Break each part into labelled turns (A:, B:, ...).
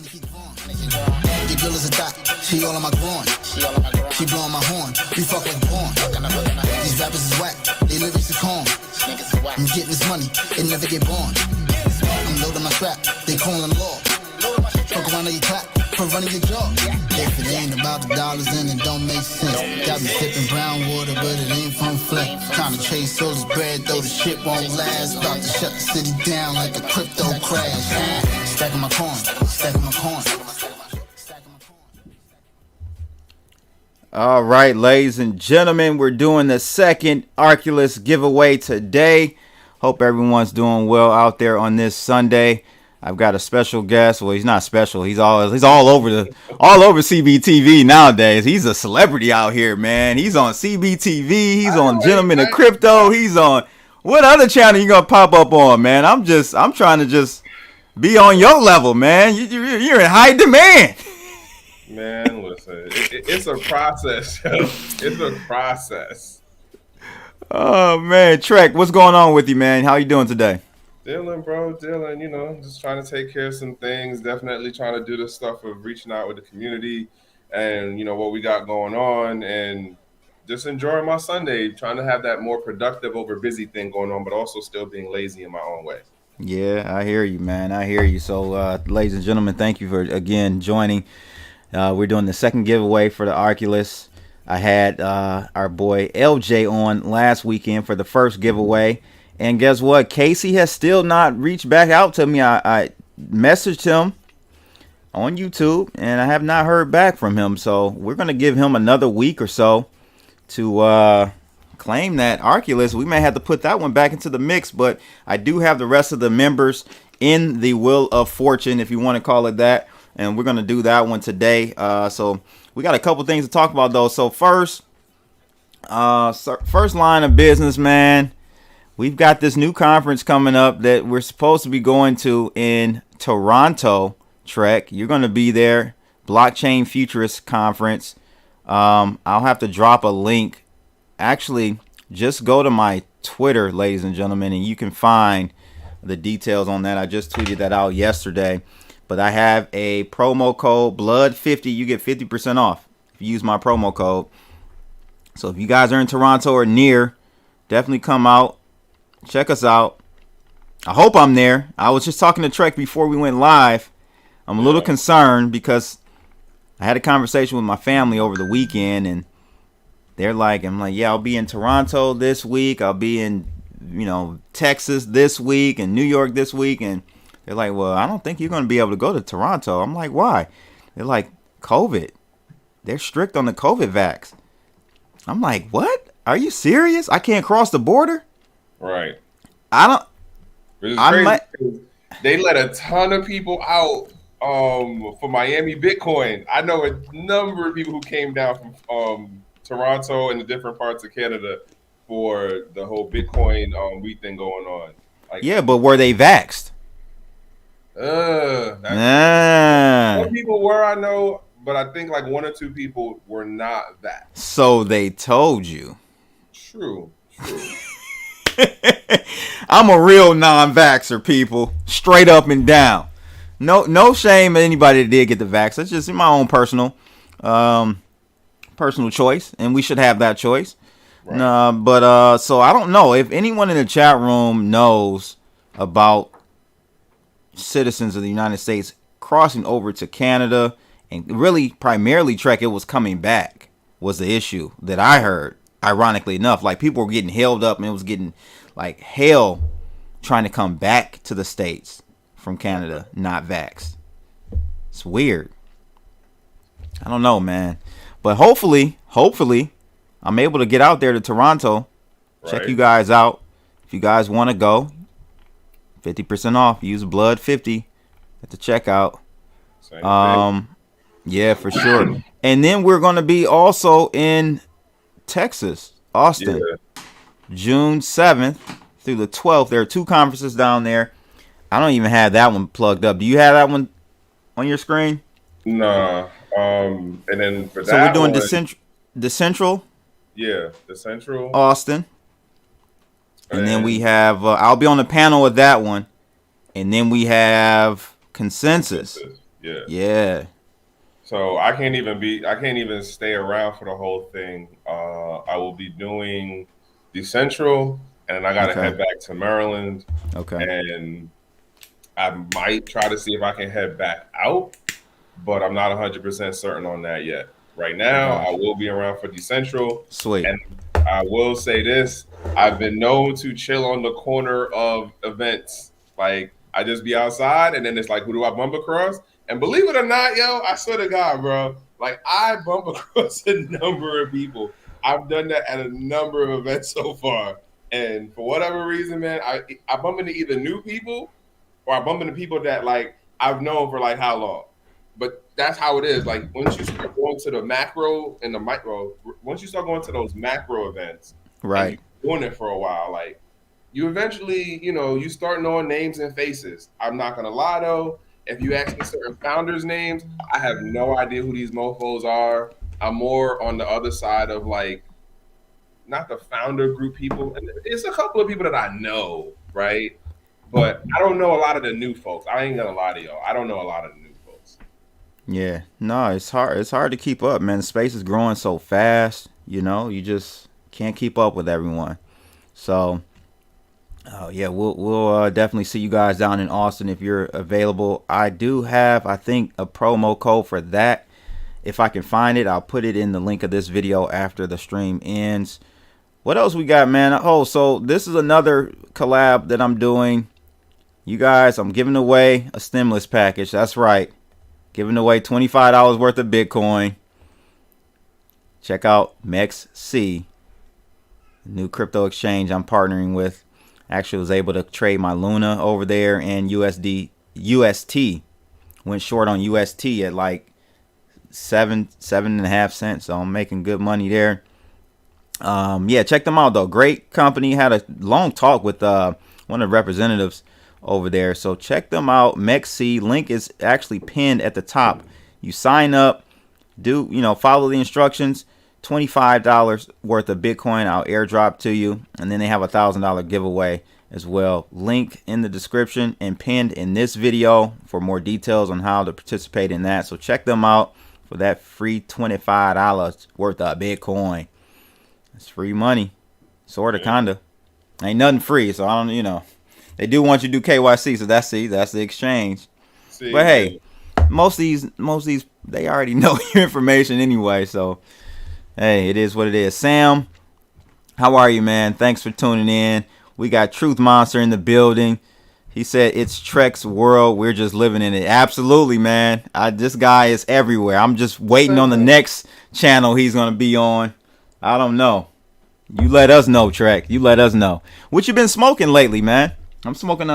A: Your girl is a dot, she all on my groin. She blowing my horn, we fuck like porn. These rappers is whack, they lyrics is corn. I'm getting this money, it never get born. I'm loading my strap, they calling the law. Fuck around and you clap for running your jaw. If it ain't about the dollars, then it don't make sense. Got me sipping brown water, but it ain't from Flint. Trying to chase all this bread, though the shit won't last. About to shut the city down like a crypto crash. Stacking my coin, stacking my coin.
B: All right, ladies and gentlemen, we're doing the second Arculus giveaway today. Hope everyone's doing well out there on this Sunday. I've got a special guest. Well, he's not special. He's all over CBTV nowadays. He's a celebrity out here, man. He's on CBTV. He's on Gentlemen of Crypto. He's on what other channel you gonna pop up on, man? I'm trying to just be on your level, man. You're in high demand.
C: Man, listen, it's a process. It's a process.
B: Oh man, Trek, what's going on with you, man? How you doing today?
C: Dylan, just trying to take care of some things. Definitely trying to do the stuff of reaching out with the community and, what we got going on, and just enjoying my Sunday, trying to have that more productive over busy thing going on, but also still being lazy in my own way.
B: Yeah, I hear you, man. I hear you. So, ladies and gentlemen, thank you for, again, joining. We're doing the second giveaway for the Arculus. I had our boy LJ on last weekend for the first giveaway. And guess what? Casey has still not reached back out to me. I messaged him on YouTube, and I have not heard back from him. So we're going to give him another week or so to claim that Arculus. We may have to put that one back into the mix, but I do have the rest of the members in the Wheel of Fortune, if you want to call it that. And we're going to do that one today. So we got a couple things to talk about, though. So first line of business, man. We've got this new conference coming up that we're supposed to be going to in Toronto, Trek. You're going to be there. Blockchain Futurist Conference. I'll have to drop a link. Actually, just go to my Twitter, ladies and gentlemen, and you can find the details on that. I just tweeted that out yesterday. But I have a promo code, Blood50. You get 50% off if you use my promo code. So if you guys are in Toronto or near, definitely come out. Check us out. I hope I'm there. I was just talking to Trek before we went live. I'm a little concerned because I had a conversation with my family over the weekend, and I'm like, yeah, I'll be in Toronto this week. I'll be in, Texas this week and New York this week. And they're like, well, I don't think you're going to be able to go to Toronto. I'm like, why? They're like, COVID. They're strict on the COVID vax. I'm like, what? Are you serious? I can't cross the border?
C: Right.
B: I don't.
C: It's crazy. They let a ton of people out for Miami Bitcoin. I know a number of people who came down from Toronto and the different parts of Canada for the whole Bitcoin week thing going on.
B: Yeah, but were they vaxxed?
C: Some people were, I know, but I think like one or two people were not that.
B: So they told you.
C: True.
B: I'm a real non-vaxxer, people. Straight up and down. No shame at anybody that did get the vax. That's just my own personal choice, and we should have that choice. Right. So I don't know if anyone in the chat room knows about citizens of the United States crossing over to Canada, and really primarily, Trek, it was coming back was the issue that I heard. Ironically enough, like people were getting held up, and it was getting like hell trying to come back to the States from Canada, not vaxxed. It's weird. I don't know, man. But hopefully, I'm able to get out there to Toronto. Right. Check you guys out. If you guys want to go, 50% off. Use Blood50 at the checkout. Yeah, for sure. And then we're going to be also in Texas, Austin, June 7th through the 12th. There are two conferences down there. I don't even have that one plugged up. Do you have that one on your screen?
C: No. And then for that,
B: so we're doing the Central.
C: Yeah, the Central.
B: Austin. And then we have, I'll be on the panel with that one. And then we have Consensus.
C: Yeah.
B: Yeah.
C: So I can't even stay around for the whole thing. I will be doing the Central, and then I got to
B: Okay.
C: head back to Maryland,
B: Okay.
C: and I might try to see if I can head back out, but I'm not 100% certain on that yet. Right now, I
B: Gotcha.
C: will be around for the Central,
B: Sweet.
C: and I will say this: I've been known to chill on the corner of events. Like I just be outside, and then it's like, who do I bump across? And believe it or not, yo, I swear to God, bro, like I bump across a number of people. I've done that at a number of events so far, and for whatever reason, man, I bump into either new people or I bump into people that like I've known for like how long. But that's how it is. Like once you start going to the macro and the micro, once you start going to those macro events and
B: Right.
C: you're doing it for a while, like you eventually, you start knowing names and faces. I'm not gonna lie though. If you ask me certain founders' names, I have no idea who these mofos are. I'm more on the other side of like not the founder group people. And it's a couple of people that I know, right? But I don't know a lot of the new folks. I ain't gonna lie to y'all. I don't know a lot of the new folks.
B: Yeah. No, it's hard. It's hard to keep up, man. The space is growing so fast. You just can't keep up with everyone. So, oh yeah, we'll definitely see you guys down in Austin if you're available. I do have, I think, a promo code for that. If I can find it, I'll put it in the link of this video after the stream ends. What else we got, man? Oh, so this is another collab that I'm doing. You guys, I'm giving away a stimulus package. That's right. Giving away $25 worth of Bitcoin. Check out MEXC, new crypto exchange I'm partnering with. Actually was able to trade my Luna over there and UST. Went short on UST at like 7.5 cents. So I'm making good money there. Yeah, check them out though. Great company. Had a long talk with one of the representatives over there. So check them out. MEXC link is actually pinned at the top. You sign up, follow the instructions. $25 worth of Bitcoin I'll airdrop to you, and then they have $1,000 giveaway as well. Link in the description and pinned in this video for more details on how to participate in that. So check them out for that free $25 worth of Bitcoin. It's free money, sorta, kinda. Ain't nothing free, so I don't. They do want you to do KYC, so that's the exchange.
C: See,
B: but hey, most of these, they already know your information anyway. So hey, it is what it is. Sam, how are you, man? Thanks for tuning in. We got Truth Monster in the building. He said it's Trek's world. We're just living in it. Absolutely, man. This guy is everywhere. I'm just waiting on the next channel he's gonna be on. I don't know. You let us know, Trek. You let us know. What you been smoking lately, man? I'm smoking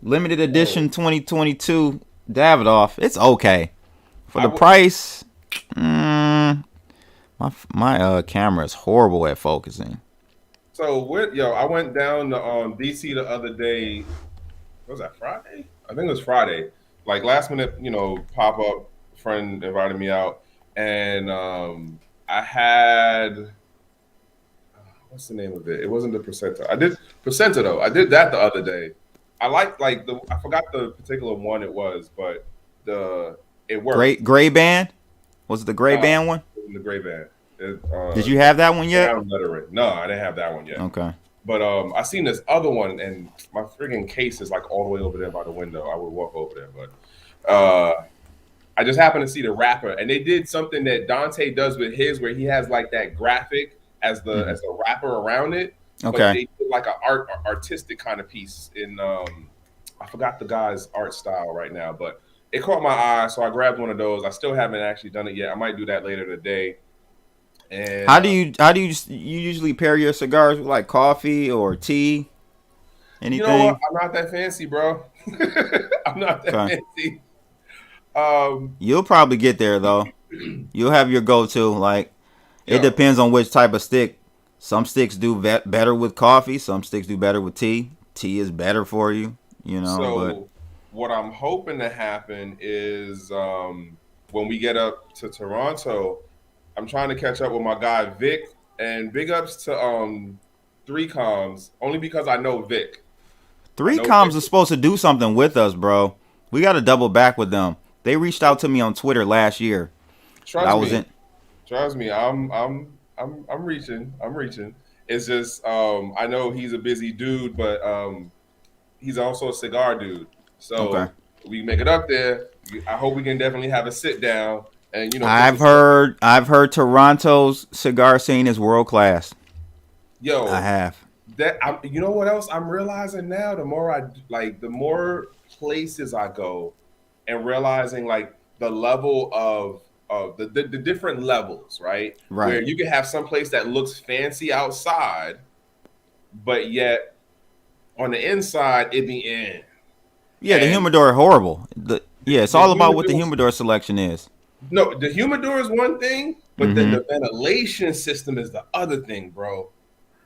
B: limited edition 2022 Davidoff. It's okay for the price. My camera is horrible at focusing.
C: So I went down to DC the other day. Was that Friday? I think it was Friday. Like last minute, pop up. Friend invited me out, and I had what's the name of it? It wasn't the Placenta. I did Placenta though. I did that the other day. I I forgot the particular one it was, but it worked.
B: Gray band? Was it the gray band one?
C: The gray band.
B: Did you have that one yet?
C: No, I didn't have that one yet.
B: Okay.
C: But I seen this other one, and my friggin' case is like all the way over there by the window. I would walk over there, but I just happened to see the wrapper, and they did something that Dante does with his, where he has like that graphic as the wrapper around it.
B: Okay.
C: But they did like an artistic kind of piece in I forgot the guy's art style right now, but it caught my eye, so I grabbed one of those. I still haven't actually done it yet. I might do that later today. And
B: how do you usually pair your cigars with, like coffee or tea? Anything?
C: You know what? I'm not that fancy, bro. I'm not that fancy.
B: You'll probably get there though. You'll have your go-to. Like it depends on which type of stick. Some sticks do better with coffee. Some sticks do better with tea. Tea is better for you,
C: So what I'm hoping to happen is when we get up to Toronto, I'm trying to catch up with my guy Vic, and big ups to 3 Comms, only because I know Vic.
B: 3 Comms is supposed to do something with us, bro. We got to double back with them. They reached out to me on Twitter last year. But I
C: Trust
B: was
C: me.
B: in.
C: Trust me. I'm reaching. I'm reaching. It's just I know he's a busy dude, but he's also a cigar dude.
B: Okay.
C: So we make it up there. I hope we can definitely have a sit down and put
B: I've
C: this stuff.
B: heard. I've heard Toronto's cigar scene is world class. I
C: Yo,
B: have.
C: you know what else I'm realizing now? The more the more places I go, and realizing like the level of the different levels, right? Where
B: Right.
C: you can have some place that looks fancy outside, but yet on the inside it be in.
B: Yeah, the
C: And
B: humidor are horrible. It's
C: the
B: all about what the
C: humidors,
B: humidor selection is.
C: no, the humidor is one thing, but then
B: Mm-hmm.
C: the ventilation system is the other thing, bro.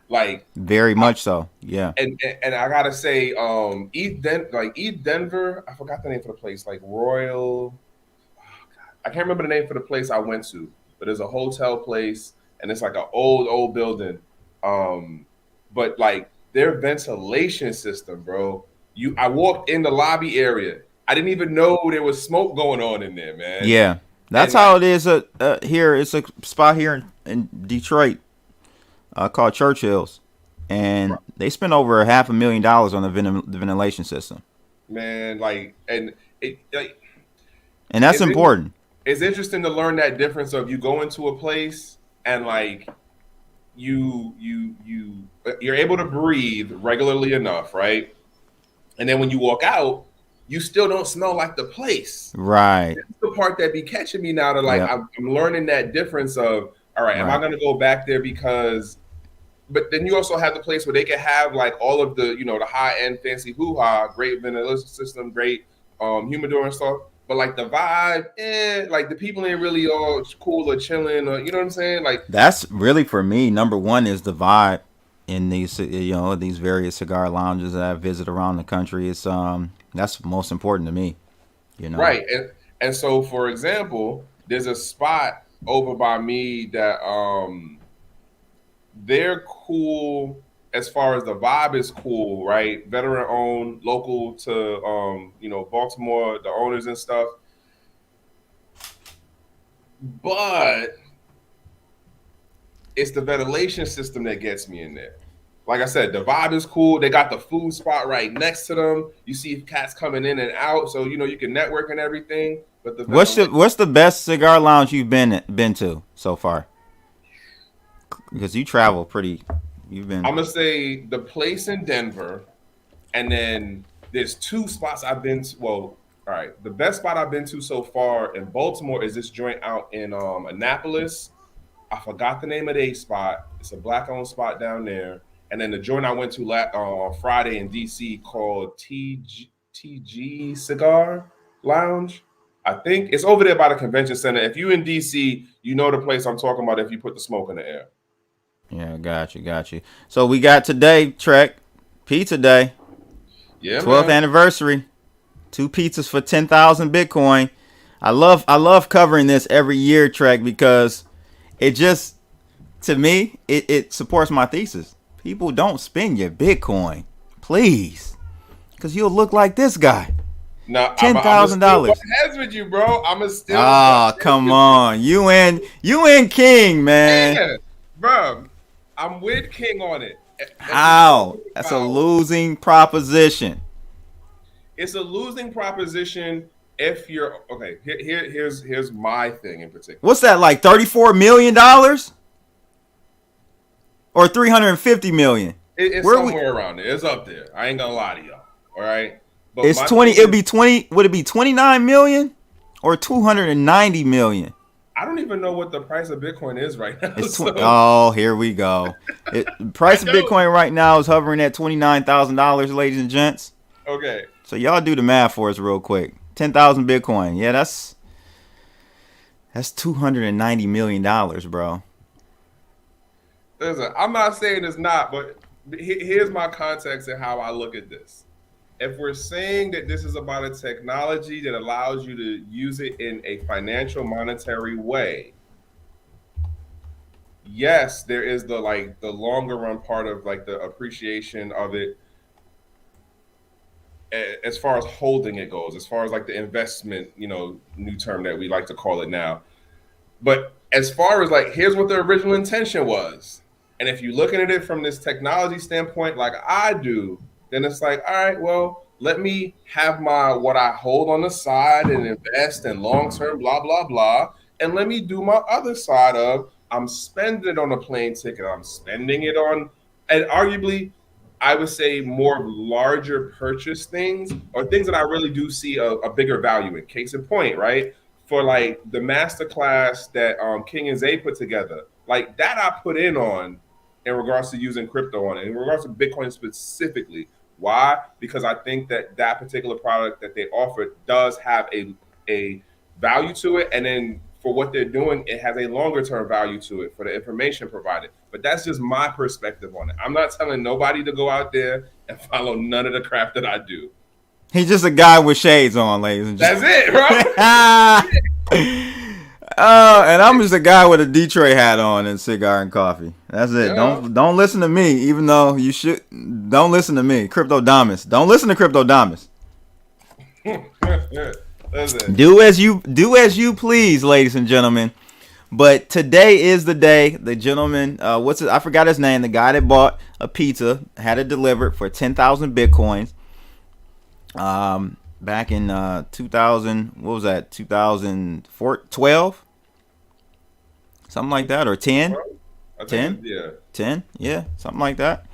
C: Like
B: Very much so. Yeah.
C: and I gotta say, East Denver, I forgot the name for the place, like Royal. I can't remember the name for the place I went to, but there's a hotel place and it's like an old building. Um, but like their ventilation system, bro. I walked in the lobby area. I didn't even know there was smoke going on in there, man.
B: Yeah. That's
C: And
B: how it
C: like,
B: is. Here, it's a spot here in Detroit called Churchill's, and they spent over $500,000 on the ventilation system,
C: man, like, and it like
B: and that's
C: it's
B: important.
C: it's interesting to learn that difference of you go into a place and like you're able to breathe regularly enough, right? And then when you walk out, you still don't smell like the place.
B: Right.
C: That's the part that be catching me now. To like,
B: Yep.
C: I'm learning that difference of, all right, am I
B: Right.
C: going to go back there because? But then you also have the place where they can have like all of the the high end fancy hoo ha, great ventilation system, great humidor and stuff. But like the vibe, like the people ain't really all cool or chilling, or you know what I'm saying? Like,
B: That's really for me. Number one is the vibe in these various cigar lounges that I visit around the country. It's that's most important to me. You know.
C: right. And so for example, there's a spot over by me that they're cool as far as the vibe is cool, right? Veteran owned, local to Baltimore, the owners and stuff. But it's the ventilation system that gets me in there. Like I said, the vibe is cool. They got the food spot right next to them. You see cats coming in and out, so you can network and everything. But the ventilation,
B: What's the best cigar lounge you've been to so far? Because you travel pretty. You've been.
C: I'm gonna say the place in Denver, and then there's two spots I've been to. Well, all right, the best spot I've been to so far in Baltimore is this joint out in Annapolis. I forgot the name of the spot. It's a black-owned spot down there. And then the joint I went to on Friday in DC called TG Cigar Lounge. I think it's over there by the convention center. If you in DC, you know the place I'm talking about if you put the smoke in the air.
B: Yeah, got you. So we got today, Trek, Pizza Day,
C: Yeah,
B: 12th
C: man.
B: anniversary. 2 pizzas for 10,000 Bitcoin. I love covering this every year, Trek, because it just, to me, it supports my thesis. People don't spend your Bitcoin, please, because you'll look like this guy.
C: No,
B: $10,000.
C: Heads with you, bro. I'm still.
B: Ah, come on, you and King, man.
C: Yeah, bro. I'm with King on it.
B: How? That's a losing proposition.
C: It's a losing proposition if you're okay. Here's my thing in particular.
B: What's that, like $34 million or 350 million?
C: It's somewhere around there. It's up there. I ain't gonna lie to y'all. All right. But
B: It's 20. It'd be 20. Would it be 29 million or 290 million?
C: I don't even know what the price of Bitcoin is right now.
B: It's oh, here we go. Price of Bitcoin right now is hovering at $29,000, ladies and gents.
C: Okay.
B: So y'all do the math for us real quick. 10,000 Bitcoin. Yeah, that's $290 million, bro.
C: Listen, I'm not saying it's not, but here's my context and how I look at this. If we're saying that this is about a technology that allows you to use it in a financial monetary way, yes, there is the longer run part of like the appreciation of it. as far as holding it goes, as far as like the investment, new term that we like to call it now. But as far as like, here's what the original intention was. And if you're looking at it from this technology standpoint, like I do, then it's like, all right, well, let me have what I hold on the side and invest in long term, blah, blah, blah. And let me do my other side of I'm spending it on a plane ticket, I'm spending it on, and arguably, I would say more larger purchase things or things that I really do see a bigger value in. Case in point, right? For like the masterclass that King and Zay put together, like that I put in regards to using crypto on it, in regards to Bitcoin specifically. Why? Because I think that particular product that they offered does have a value to it, and then for what they're doing, it has a longer term value to it for the information provided. But that's just my perspective on it. I'm not telling nobody to go out there and follow none of the crap that I do.
B: He's just a guy with shades on, ladies and
C: That's
B: gentlemen.
C: it, bro.
B: And I'm just a guy with a Detroit hat on and cigar and coffee. That's it.
C: Yeah.
B: Don't listen to me, even though you should. Don't listen to me, Crypto Damas. Don't listen to Crypto Damas. Do as you please, ladies and gentlemen. But today is the day. The gentleman, I forgot his name. The guy that bought a pizza had it delivered for 10,000 bitcoins. Back in 2000, what was that? 2012, something like that, or 10? 10?
C: Yeah.
B: 10? Yeah, something like that.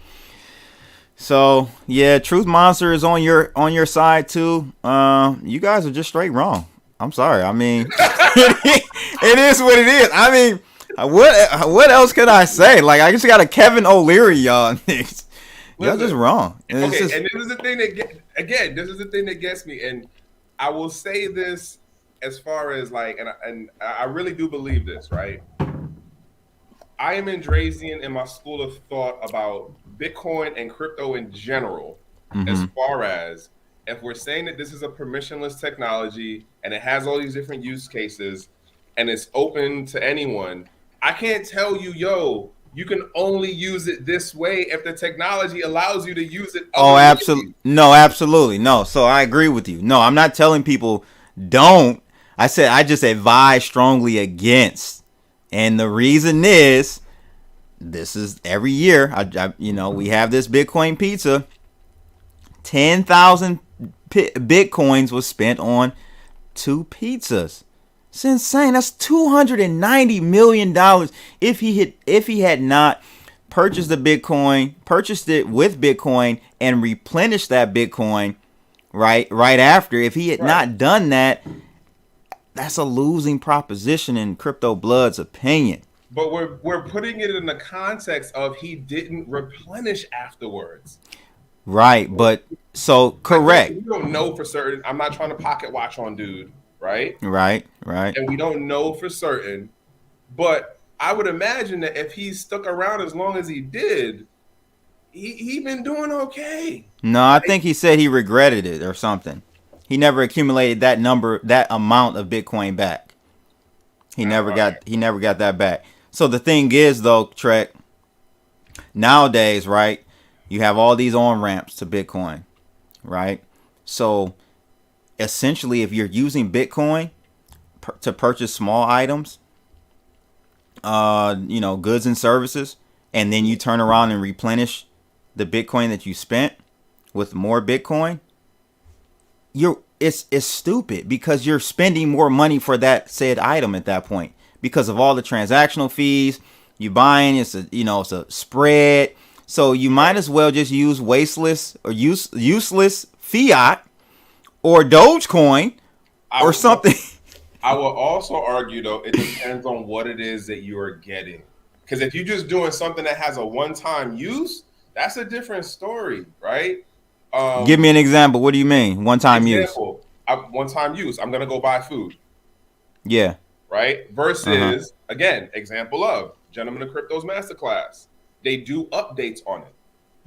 B: So yeah, Truth Monster is on your side too. You guys are just straight wrong. I'm sorry. I mean, it is what it is. I mean, what else could I say? Like, I just got a Kevin O'Leary, y'all. Y'all just wrong. And
C: okay, and this is the thing this is the thing that gets me. And I will say this as far as like, and I really do believe this, right? I am in Drazian in my school of thought about Bitcoin and crypto in general, as far as if we're saying that this is a permissionless technology and it has all these different use cases and it's open to anyone, I can't tell you, you can only use it this way if the technology allows you to use it.
B: Oh, absolutely. No, absolutely. No. So I agree with you. No, I'm not telling people don't. I said I just advise strongly against. And the reason is, this is every year, we have this Bitcoin pizza. 10,000 Bitcoins was spent on 2 pizzas. It's insane. That's $290 million. If he had not purchased it with Bitcoin and replenished that Bitcoin right after, if he had not done that, that's a losing proposition in Crypto Blood's opinion.
C: But we're putting it in the context of he didn't replenish afterwards.
B: Right, but so correct.
C: We don't know for certain. I'm not trying to pocket watch on dude, right?
B: Right.
C: And we don't know for certain. But I would imagine that if he stuck around as long as he did, he been doing okay.
B: No, I think he said he regretted it or something. He never accumulated that amount of Bitcoin back. He never got that back. So the thing is, though, Trek, nowadays, right, you have all these on-ramps to Bitcoin, right? So essentially, if you're using Bitcoin to purchase small items, goods and services, and then you turn around and replenish the Bitcoin that you spent with more Bitcoin, it's stupid because you're spending more money for that said item at that point because of all the transactional fees you buying. It's a spread, so you might as well just use useless fiat or Dogecoin or something.
C: I will also argue, though, it depends on what it is that you are getting. Because if you're just doing something that has a one-time use, that's a different story, right?
B: Give me an example. What do you mean? One-time use?
C: One-time use. I'm going to go buy food.
B: Yeah.
C: Right? Versus, again, example of Gentlemen of Crypto's Masterclass. They do updates on it.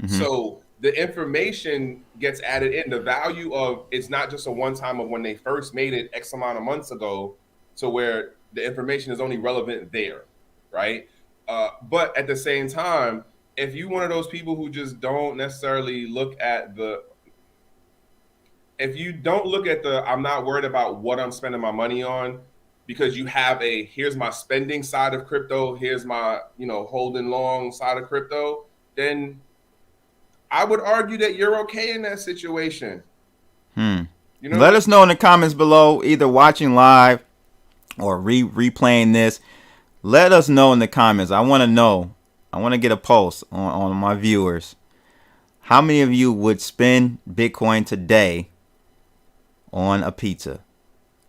C: Mm-hmm. So the information gets added in. The value of it's not just a one-time of when they first made it X amount of months ago to where the information is only relevant there, right? But at the same time, if you're one of those people who just don't necessarily look at if you don't look at I'm not worried about what I'm spending my money on, because you have here's my spending side of crypto, here's my, holding long side of crypto, then I would argue that you're okay in that situation.
B: Let us know in the comments below, either watching live or replaying this. Let us know in the comments. I want to know. I want to get a pulse on my viewers. How many of you would spend Bitcoin today on a pizza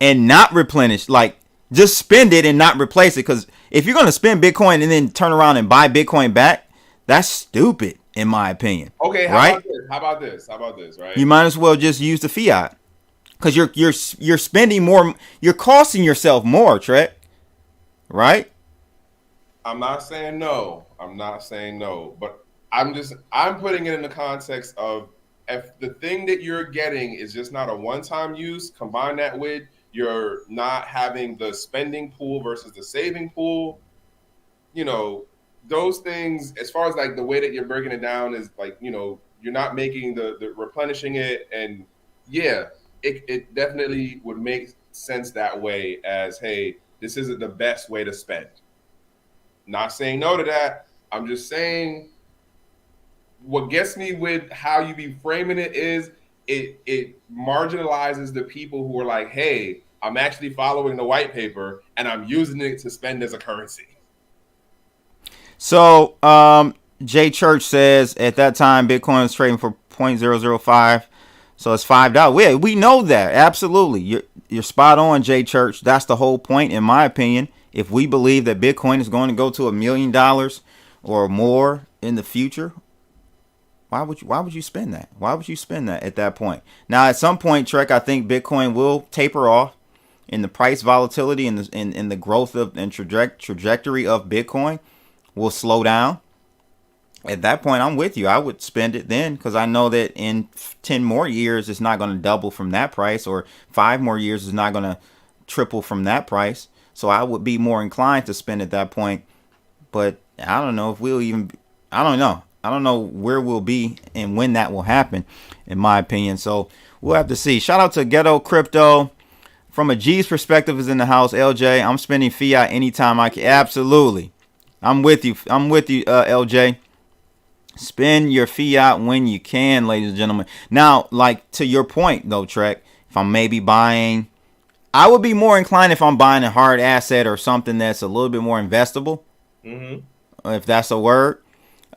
B: and not replenish? Like, just spend it and not replace it. Because if you're going to spend Bitcoin and then turn around and buy Bitcoin back, that's stupid, in my opinion.
C: Okay,
B: right?
C: How about this? Right?
B: You might as well just use the fiat, because you're spending more. You're costing yourself more, Trek. Right?
C: I'm not saying no, but I'm putting it in the context of, if the thing that you're getting is just not a one-time use, combine that with you're not having the spending pool versus the saving pool, those things, as far as like the way that you're breaking it down, is like, you're not making the replenishing it. And yeah, it definitely would make sense that way, as, hey, this isn't the best way to spend. Not saying no to that. I'm just saying, what gets me with how you be framing it is it marginalizes the people who are like, hey, I'm actually following the white paper and I'm using it to spend as a currency.
B: So, Jay Church says at that time Bitcoin was trading for 0.005, so it's $5. We know that, absolutely. You're spot on, Jay Church. That's the whole point, in my opinion. If we believe that Bitcoin is going to go to $1 million or more in the future, why would you spend that? Why would you spend that at that point? Now, at some point, Trek, I think Bitcoin will taper off in the price volatility and the growth of and trajectory of Bitcoin will slow down. At that point, I'm with you. I would spend it then, because I know that in 10 more years, it's not going to double from that price, or 5 more years is not going to triple from that price. So I would be more inclined to spend at that point. But I don't know if I don't know. I don't know where we'll be and when that will happen, in my opinion. So we'll have to see. Shout out to Ghetto Crypto. From a G's perspective, is in the house. LJ, I'm spending fiat anytime I can. Absolutely. I'm with you, LJ. Spend your fiat when you can, ladies and gentlemen. Now, like, to your point, though, Trek, if I'm maybe buying, I would be more inclined if I'm buying a hard asset or something that's a little bit more investable. If that's a word,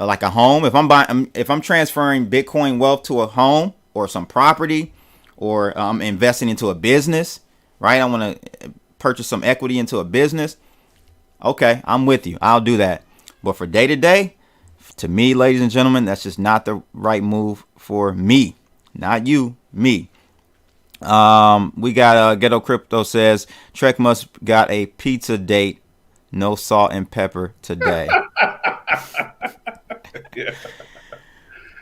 B: like a home. If I'm transferring Bitcoin wealth to a home or some property, or I'm investing into a business, right? I want to purchase some equity into a business. Okay, I'm with you. I'll do that. But for day to day, to me, ladies and gentlemen, that's just not the right move for me. Not you, me. We got Ghetto Crypto says Trek must got a pizza date, no salt and pepper today.
C: Yeah.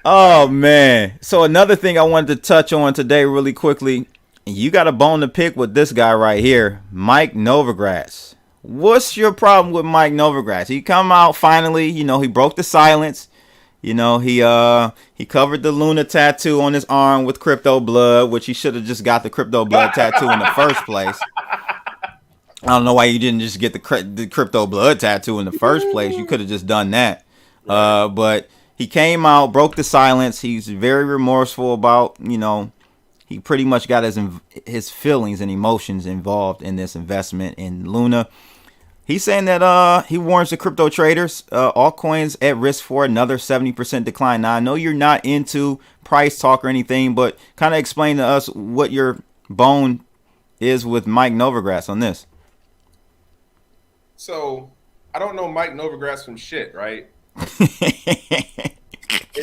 B: Oh man. So another thing I wanted to touch on today really quickly, you got a bone to pick with this guy right here, Mike Novogratz. What's your problem with Mike Novogratz? He come out finally, he broke the silence. He covered the Luna tattoo on his arm with crypto blood, which he should have just got the crypto blood tattoo in the first place. I don't know why you didn't just get the crypto blood tattoo in the first place. You could have just done that. But he came out, broke the silence. He's very remorseful about, he pretty much got his feelings and emotions involved in this investment in Luna. He's saying that he warns the crypto traders, altcoins at risk for another 70% decline. Now, I know you're not into price talk or anything, but kind of explain to us what your bone is with Mike Novogratz on this.
C: So, I don't know Mike Novogratz from shit, right? And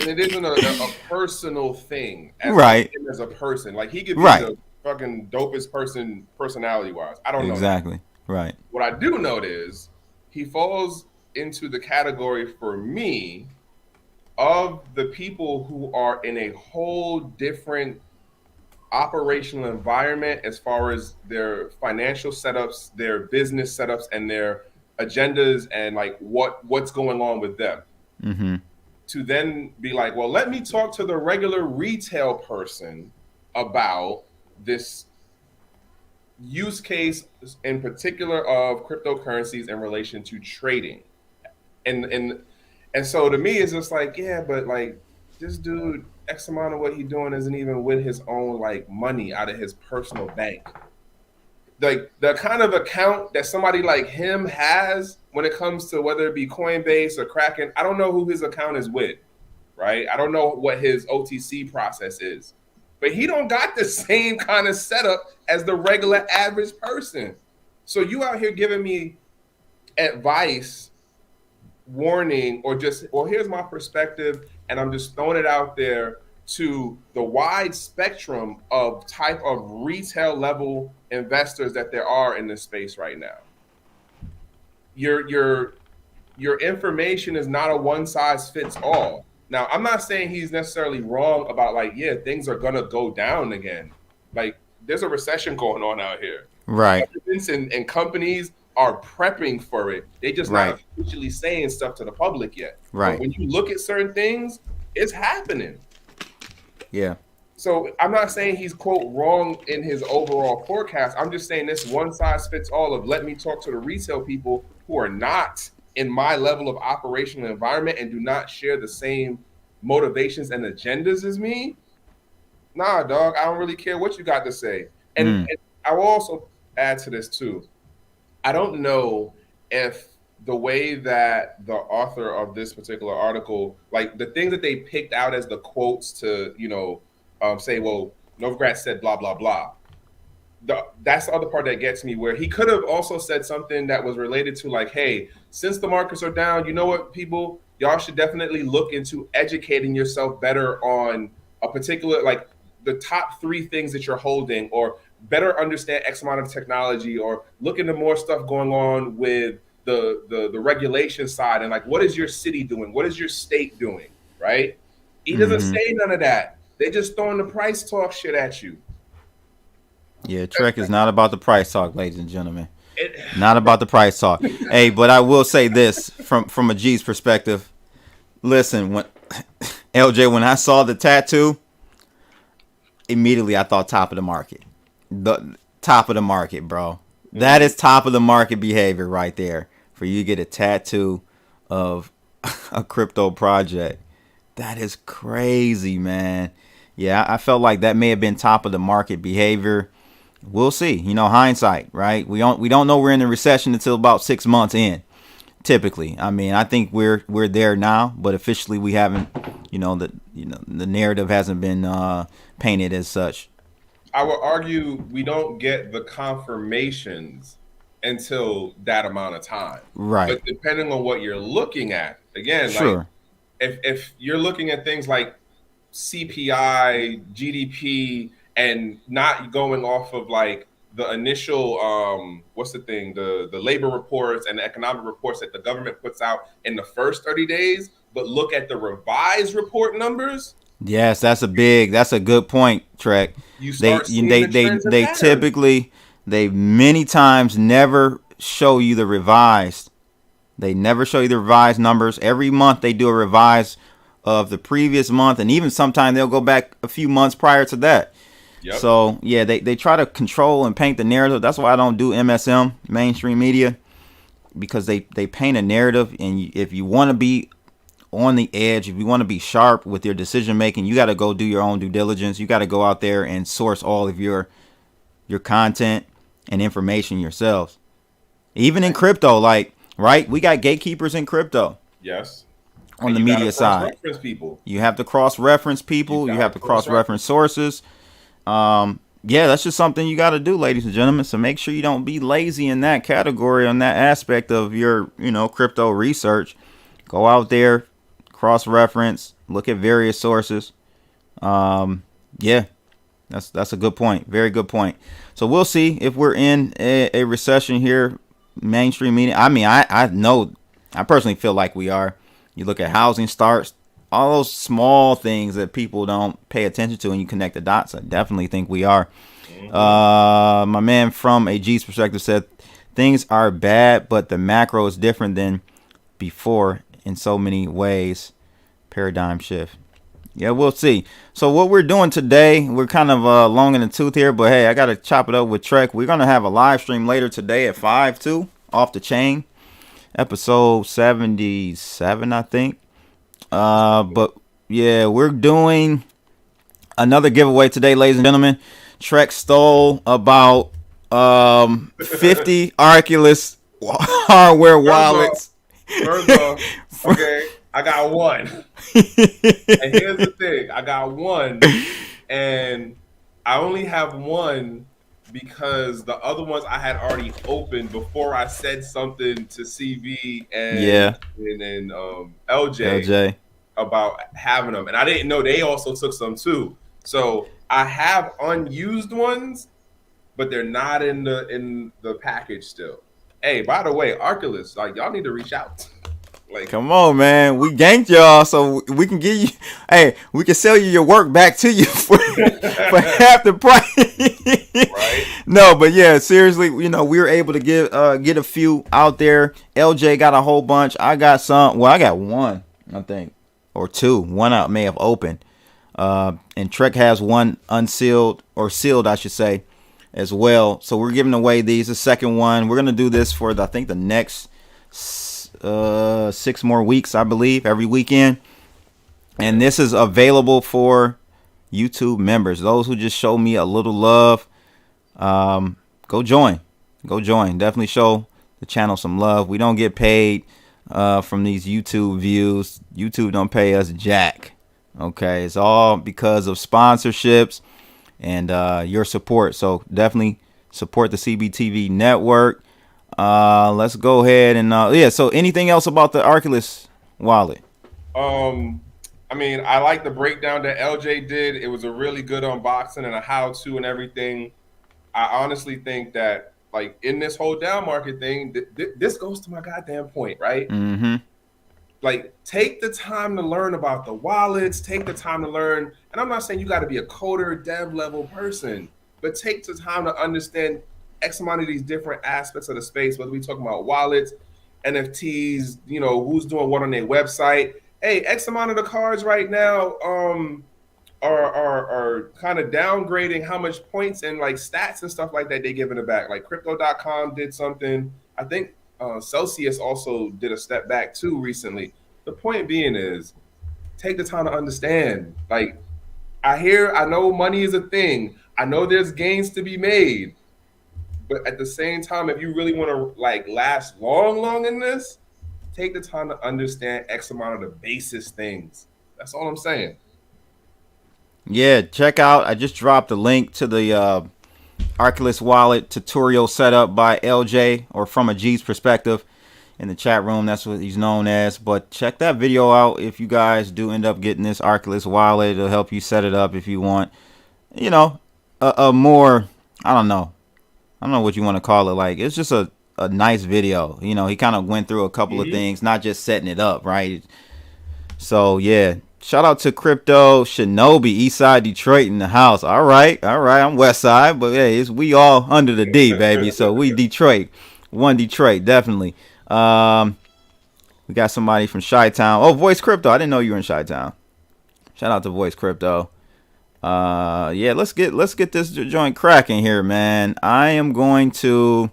C: it isn't a personal thing,
B: right?
C: Him as a person, like, he could be
B: right.
C: the fucking dopest person personality-wise. I don't know
B: exactly. Right.
C: What I do know is he falls into the category for me of the people who are in a whole different operational environment as far as their financial setups, their business setups, and their agendas, and like what's going on with them.
B: Mm-hmm.
C: To then be like, well, let me talk to the regular retail person about this use case in particular of cryptocurrencies in relation to trading. And so to me, it's just like, yeah, but like this dude, X amount of what he's doing isn't even with his own like money out of his personal bank. Like the kind of account that somebody like him has when it comes to whether it be Coinbase or Kraken, I don't know who his account is with, right? I don't know what his OTC process is, but he don't got the same kind of setup as the regular average person. So you out here giving me advice, warning, or just, well, here's my perspective, and I'm just throwing it out there to the wide spectrum of type of retail level investors that there are in this space right now. Your information is not a one size fits all. Now, I'm not saying he's necessarily wrong about like, yeah, things are gonna go down again. Like there's a recession going on out here.
B: Right.
C: Governments and companies are prepping for it. They just not officially saying stuff to the public yet.
B: Right.
C: But when you look at certain things, it's happening.
B: Yeah.
C: So I'm not saying he's, quote, wrong in his overall forecast. I'm just saying this one size fits all of let me talk to the retail people who are not in my level of operational environment and do not share the same motivations and agendas as me. Nah, dog, I don't really care what you got to say. And I will also add to this too. I don't know if the way that the author of this particular article, like the things that they picked out as the quotes to, say, well, Novogratz said blah, blah, blah. That's the other part that gets me, where he could have also said something that was related to like, hey, since the markets are down, you know what, people, y'all should definitely look into educating yourself better on a particular, like the top 3 things that you're holding, or better understand X amount of technology, or look into more stuff going on with the regulation side, and like, what is your city doing? What is your state doing? Right? He doesn't say none of that. They just throwing the price talk shit at you.
B: Yeah, Trek is not about the price talk, ladies and gentlemen. Not about the price talk. Hey, but I will say this from a G's perspective. Listen, when LJ, when I saw the tattoo, immediately I thought top of the market. The top of the market, bro. That is top of the market behavior right there. For you to get a tattoo of a crypto project. That is crazy, man. Yeah, I felt like that may have been top of the market behavior. We'll see. Hindsight, right? We don't know we're in a recession until about 6 months in. Typically, I mean, I think we're there now, but officially we haven't. The narrative hasn't been painted as such.
C: I would argue we don't get the confirmations until that amount of time.
B: Right.
C: But depending on what you're looking at, again,
B: sure.
C: Like if you're looking at things like CPI, GDP, and not going off of like the initial the labor reports and the economic reports that the government puts out in the first 30 days, but look at the revised report numbers.
B: Yes, that's a good point, Trek. They typically, they many times never show you the revised. They never show you the revised numbers. Every month they do a revise of the previous month, and even sometimes they'll go back a few months prior to that. Yep. So yeah, they try to control and paint the narrative. That's why I don't do MSM, mainstream media, because they paint a narrative, and if you want to be on the edge, if you want to be sharp with your decision making, you got to go do your own due diligence. You got to go out there and source all of your content and information yourselves. Even in crypto, like, right, we got gatekeepers in crypto.
C: Yes.
B: On the media side, you have to cross-reference people. You have to cross-reference sources. Yeah, that's just something you got to do, ladies and gentlemen. So make sure you don't be lazy in that category, on that aspect of your, crypto research. Go out there, cross-reference, look at various sources. Yeah, that's a good point. Very good point. So we'll see if we're in a recession here. Mainstream media. I mean, I know, I personally feel like we are. You look at housing starts, all those small things that people don't pay attention to, and you connect the dots. I definitely think we are. My man from a G's perspective said things are bad, but the macro is different than before in so many ways. Paradigm shift. Yeah, we'll see. So what we're doing today, we're kind of long in the tooth here, but hey, I got to chop it up with Trek. We're going to have a live stream later today at 5 too, off the chain, episode 77, I think. But yeah, we're doing another giveaway today, ladies and gentlemen. Trek stole about 50 Arculus hardware wallets.
C: First off, okay, I got one. And here's the thing, I got one, and I only have one because the other ones I had already opened before I said something to CV and LJ about having them, and I didn't know they also took some too. So I have unused ones, but they're not in the package still. Hey, by the way, Arculus, like y'all need to reach out. Like,
B: come on, man. We ganked y'all so we can give you. Hey, we can sell you your work back to you for half the price.
C: Right?
B: No, but yeah, seriously, we were able to get a few out there. LJ got a whole bunch. I got some. Well, I got one, I think, or two. One I may have opened. And Trek has one unsealed or sealed, I should say, as well. So we're giving away these. The second one, we're gonna do this for I think the next 6 more weeks, I believe, every weekend. And this is available for YouTube members, those who just show me a little love. Go join. Definitely show the channel some love. We don't get paid from these YouTube views. YouTube don't pay us jack. Okay, it's all because of sponsorships and your support. So definitely support the CBTV network. Let's go ahead and so anything else about the Arculus wallet?
C: I mean, I like the breakdown that LJ did. It was a really good unboxing and a how-to and everything. I honestly think that, like, in this whole down market thing, this goes to my goddamn point, right?
B: Mm-hmm.
C: Like, take the time to learn about the wallets, take the time to learn, and I'm not saying you got to be a coder, dev level person, but take the time to understand X amount of these different aspects of the space, whether we talking about wallets, NFTs, who's doing what on their website. Hey, X amount of the cards right now are kind of downgrading how much points and like stats and stuff like that they giving it back. Like Crypto.com did something. I think Celsius also did a step back too recently. The point being is, take the time to understand. Like, I know money is a thing. I know there's gains to be made. But at the same time, if you really want to like last long in this, take the time to understand X amount of the basis things. That's all I'm saying.
B: Yeah, check out. I just dropped a link to the Arculus wallet tutorial setup by LJ, or from a G's perspective, in the chat room. That's what he's known as. But check that video out if you guys do end up getting this Arculus wallet. It'll help you set it up if you want, a more, I don't know what you want to call it. Like, it's just a nice video. He kind of went through a couple of things, not just setting it up, right? So yeah, shout out to Crypto Shinobi, Eastside Detroit in the house. All right, I'm West Side, but hey, we all under the D, baby. So we Detroit, definitely. We got somebody from Chi-Town. Oh, Voice Crypto. I didn't know you were in Chi-Town. Shout out to Voice Crypto. Yeah, let's get this joint cracking here, man. I'm going to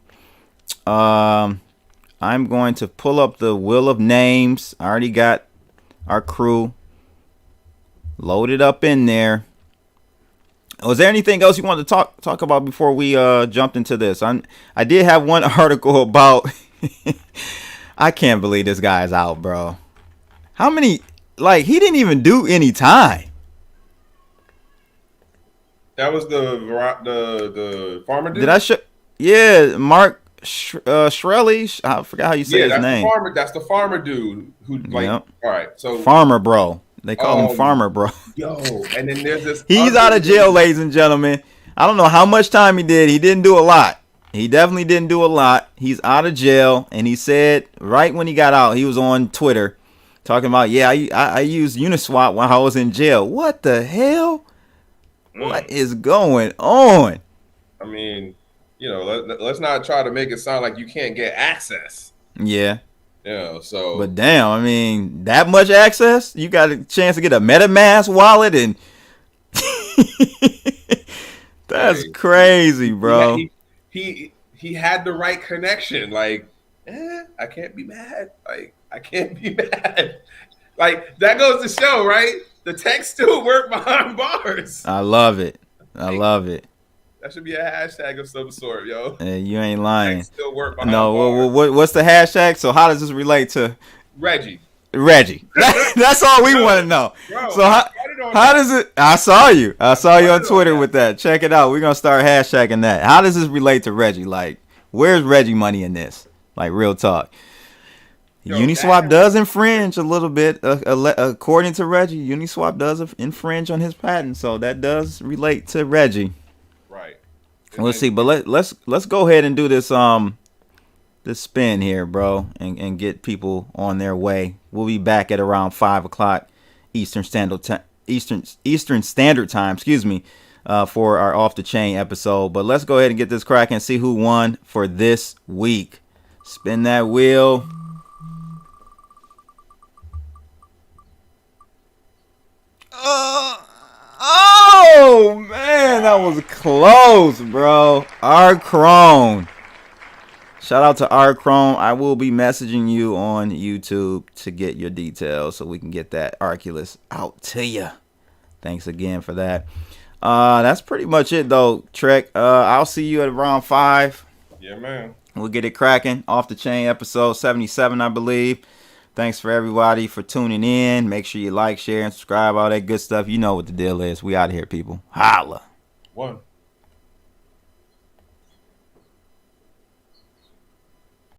B: pull up the wheel of names. I already got our crew loaded up in there. Was there anything else you wanted to talk about before we jumped into this? I did have one article about I can't believe this guy's out, bro. How many, like, he didn't even do any time.
C: That was the farmer dude?
B: Did I show? Yeah, Mark Shkreli. I forgot how you say his name.
C: That's the farmer dude who, like, all right. So
B: Farmer Bro. They call him Farmer Bro.
C: Yo, and then there's this.
B: He's out of jail, ladies and gentlemen. I don't know how much time he did. He didn't do a lot. He definitely didn't do a lot. He's out of jail, and he said right when he got out, he was on Twitter talking about, yeah, I used Uniswap while I was in jail. What the hell? What is going on?
C: I mean, let's not try to make it sound like you can't get access.
B: Yeah.
C: Yeah, so
B: But damn, I mean, that much access? You got a chance to get a MetaMask wallet and that's
C: hey,
B: crazy, bro.
C: he had the right connection. Like, I can't be mad. Like, I can't be mad. Like, that goes to show, right? The tech still work behind bars.
B: I love it. I
C: Like,
B: love it.
C: that should be a hashtag of some sort, yo.
B: You ain't
C: Tech
B: lying.
C: still work behind
B: No,
C: bars.
B: what's the hashtag? So how does this relate to
C: Reggie.
B: Reggie? That's all we want to know.
C: Bro,
B: So
C: I started on
B: how
C: that.
B: does it? I saw you. I saw you on
C: started on
B: Twitter
C: that.
B: with that. Check it out. We're gonna start hashtagging that. How does this relate to Reggie? Like, where's Reggie money in this? Like, real talk.
C: Yo,
B: Uniswap
C: that-
B: does infringe a little bit, according to Reggie. Uniswap does infringe on his patent, so that does relate to Reggie.
C: Right.
B: Let's see, but let's go ahead and do this this spin here, bro, and get people on their way. We'll be back at around 5 o'clock Eastern Standard Time, excuse me, for our Off the Chain episode. But let's go ahead and get this crack and see who won for this week. Spin that wheel. Oh man, that was close, bro. Arcrone. Shout out to Arcrone. I will be messaging you on YouTube to get your details so we can get that Arculus out to you. Thanks again for that. That's pretty much it though, Trek. I'll see you at around 5.
C: Yeah, man.
B: We'll get it cracking. Off the Chain episode 77, I believe. Thanks for everybody for tuning in. Make sure you like, share, and subscribe. All that good stuff. You know what the deal is. We out of here, people. Holla.
C: One.